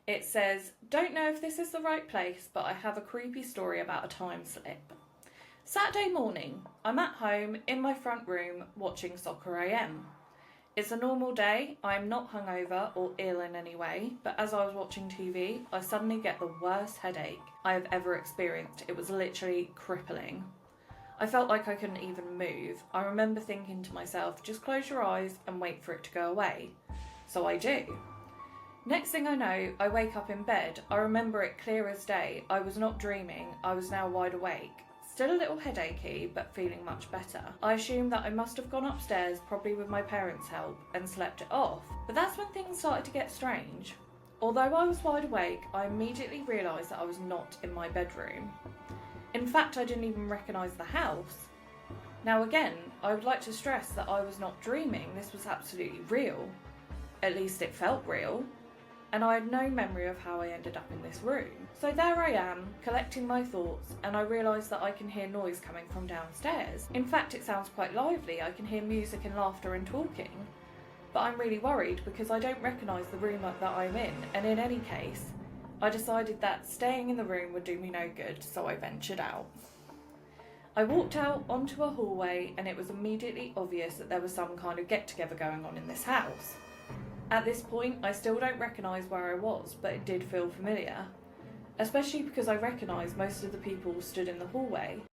It says, "Don't know if this is the right place, but I have a creepy story about a time slip." Saturday morning, I'm at home in my front room watching Soccer AM. It's a normal day, I'm not hungover or ill in any way, but as I was watching TV, I suddenly get the worst headache I have ever experienced. It was literally crippling. I felt like I couldn't even move. I remember thinking to myself, just close your eyes and wait for it to go away. So I do. Next thing I know, I wake up in bed. I remember it clear as day. I was not dreaming, I was now wide awake. Still a little headachy, but feeling much better. I assume that I must have gone upstairs, probably with my parents' help, and slept it off. But that's when things started to get strange. Although I was wide awake, I immediately realised that I was not in my bedroom. In fact, I didn't even recognise the house. Now again, I would like to stress that I was not dreaming, this was absolutely real. At least it felt real. And I had no memory of how I ended up in this room. So there I am, collecting my thoughts, and I realise that I can hear noise coming from downstairs. In fact, it sounds quite lively. I can hear music and laughter and talking. But I'm really worried because I don't recognise the room that I'm in, and in any case, I decided that staying in the room would do me no good, so I ventured out. I walked out onto a hallway, and it was immediately obvious that there was some kind of get-together going on in this house. At this point, I still don't recognise where I was, but it did feel familiar, especially because I recognised most of the people stood in the hallway.